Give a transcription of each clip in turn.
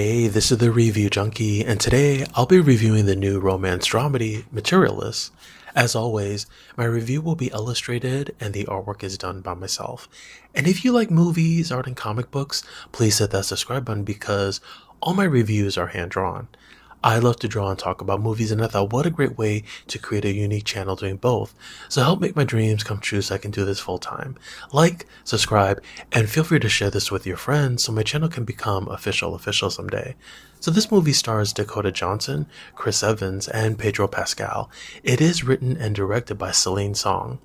Hey, this is the Review Junkie, and today I'll be reviewing the new romance dramedy, Materialists. As always, my review will be illustrated and the artwork is done by myself. And if you like movies, art, and comic books, please hit that subscribe button because all my reviews are hand-drawn. I love to draw and talk about movies, and I thought what a great way to create a unique channel doing both. So help make my dreams come true so I can do this full time. Like, subscribe, and feel free to share this with your friends so my channel can become official someday. So this movie stars Dakota Johnson, Chris Evans, and Pedro Pascal. It is written and directed by Celine Song.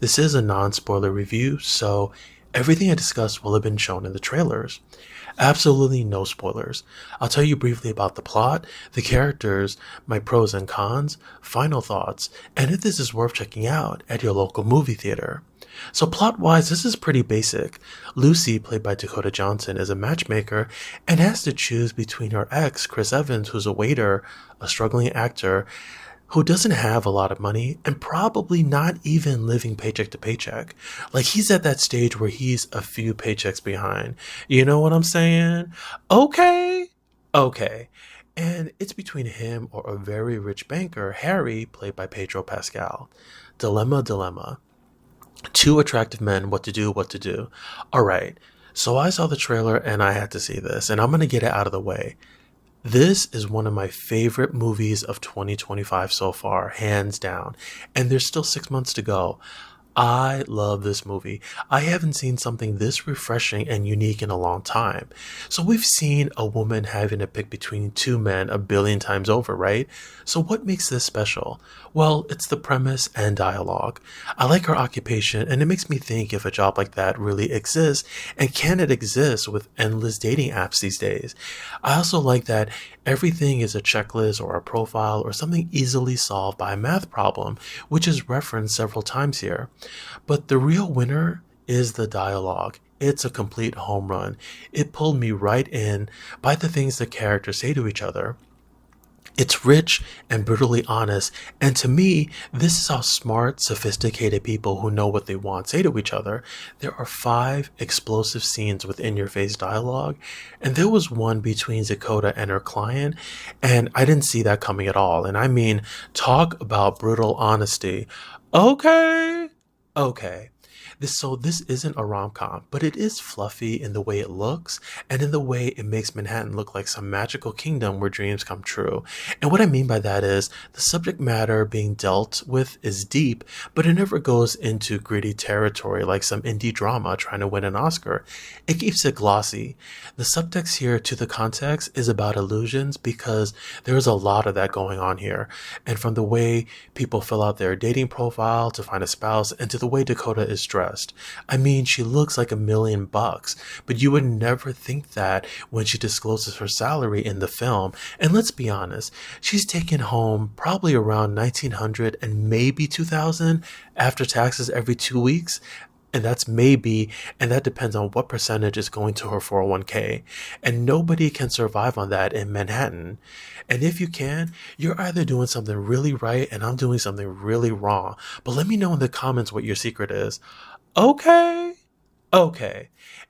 This is a non-spoiler review, so everything I discuss will have been shown in the trailers. Absolutely no spoilers. I'll tell you briefly about the plot, the characters, my pros and cons, final thoughts, and if this is worth checking out at your local movie theater. So plot-wise, this is pretty basic. Lucy, played by Dakota Johnson, is a matchmaker and has to choose between her ex, Chris Evans, who's a waiter, a struggling actor, who doesn't have a lot of money and probably not even living paycheck to paycheck. Like, he's at that stage where he's a few paychecks behind. You know what I'm saying? Okay. And it's between him or a very rich banker, Harry, played by Pedro Pascal. Dilemma. Two attractive men, what to do. All right. So I saw the trailer and I had to see this, and I'm going to get it out of the way. This is one of my favorite movies of 2025 so far, hands down. And there's still 6 months to go. I love this movie. I haven't seen something this refreshing and unique in a long time. So we've seen a woman having to pick between two men a billion times over, right? So what makes this special? Well, it's the premise and dialogue. I like her occupation, and it makes me think if a job like that really exists, and can it exist with endless dating apps these days? I also like that everything is a checklist or a profile or something easily solved by a math problem, which is referenced several times here. But the real winner is the dialogue. It's a complete home run. It pulled me right in by the things the characters say to each other. It's rich and brutally honest, and to me, this is how smart, sophisticated people who know what they want say to each other. There are 5 explosive scenes with in-your-face dialogue, and there was one between Dakota and her client, and I didn't see that coming at all. And I mean, talk about brutal honesty. Okay. This isn't a rom-com, but it is fluffy in the way it looks and in the way it makes Manhattan look like some magical kingdom where dreams come true. And what I mean by that is the subject matter being dealt with is deep, but it never goes into gritty territory like some indie drama trying to win an Oscar. It keeps it glossy. The subtext here to the context is about illusions because there's a lot of that going on here. And from the way people fill out their dating profile to find a spouse and to the way Dakota is dressed. I mean, she looks like $1 million, but you would never think that when she discloses her salary in the film. And let's be honest, she's taken home probably around $1,900 and maybe $2,000 after taxes every 2 weeks. And that's maybe, and that depends on what percentage is going to her 401k. And nobody can survive on that in Manhattan. And if you can, you're either doing something really right and I'm doing something really wrong. But let me know in the comments what your secret is. Okay.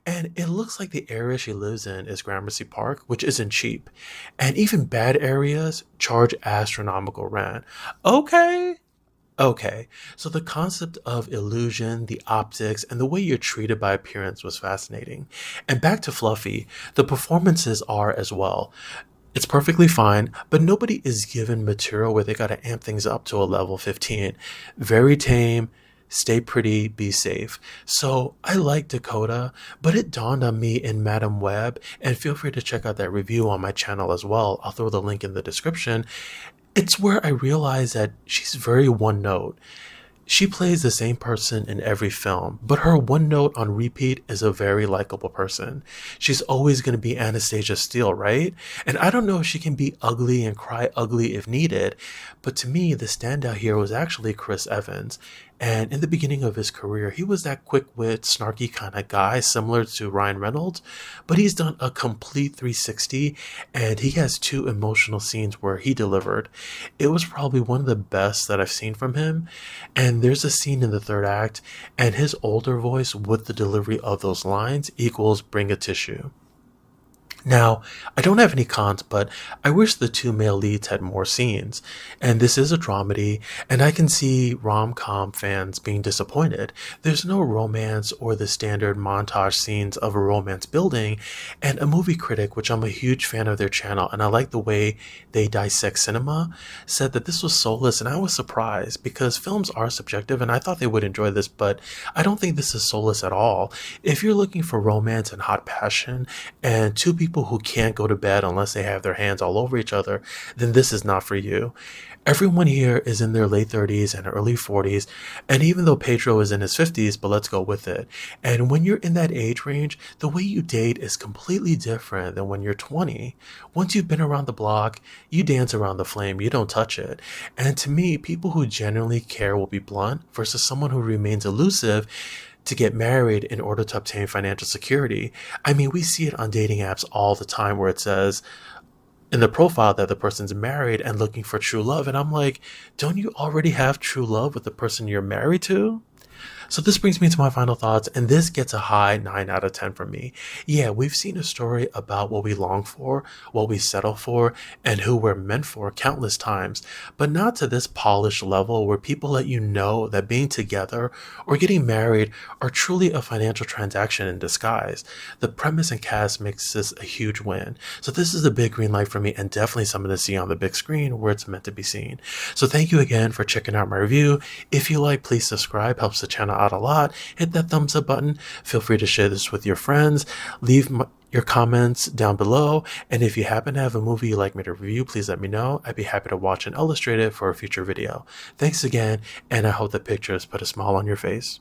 And it looks like the area she lives in is Gramercy Park, which isn't cheap. And even bad areas charge astronomical rent. Okay, so the concept of illusion, the optics, and the way you're treated by appearance was fascinating. And back to Fluffy, the performances are as well. It's perfectly fine, but nobody is given material where they gotta amp things up to a level 15. Very tame. Stay pretty, be safe. So I like Dakota, but it dawned on me in Madam Web, and feel free to check out that review on my channel as well. I'll throw the link in the description. It's where I realized that she's very one note. She plays the same person in every film, but her one note on repeat is a very likable person. She's always going to be Anastasia Steele, right? And I don't know if she can be ugly and cry ugly if needed, but to me, the standout here was actually Chris Evans. And in the beginning of his career, he was that quick-wit, snarky kind of guy, similar to Ryan Reynolds, but he's done a complete 360, and he has 2 emotional scenes where he delivered. It was probably one of the best that I've seen from him, and there's a scene in the 3rd act, and his older voice with the delivery of those lines equals bring a tissue. Now, I don't have any cons, but I wish the two male leads had more scenes. And this is a dramedy, and I can see rom-com fans being disappointed. There's no romance or the standard montage scenes of a romance building, and a movie critic, which I'm a huge fan of their channel, and I like the way they dissect cinema, said that this was soulless, and I was surprised because films are subjective, and I thought they would enjoy this, but I don't think this is soulless at all. If you're looking for romance and hot passion, and two people who can't go to bed unless they have their hands all over each other, then this is not for you. Everyone here is in their late 30s and early 40s, and even though Pedro is in his 50s, but let's go with it. And when you're in that age range, the way you date is completely different than when you're 20. Once you've been around the block, you dance around the flame, you don't touch it. And to me, people who genuinely care will be blunt versus someone who remains elusive to get married in order to obtain financial security. I mean, we see it on dating apps all the time where it says in the profile that the person's married and looking for true love. And I'm like, don't you already have true love with the person you're married to? So this brings me to my final thoughts, and this gets a high 9 out of 10 from me. Yeah, we've seen a story about what we long for, what we settle for, and who we're meant for countless times, but not to this polished level where people let you know that being together or getting married are truly a financial transaction in disguise. The premise and cast makes this a huge win. So this is a big green light for me and definitely something to see on the big screen where it's meant to be seen. So thank you again for checking out my review. If you like, please subscribe, helps the channel out a lot. Hit that thumbs up button. Feel free to share this with your friends. Leave your comments down below. And if you happen to have a movie you'd like me to review, please let me know. I'd be happy to watch and illustrate it for a future video. Thanks again, and I hope the pictures put a smile on your face.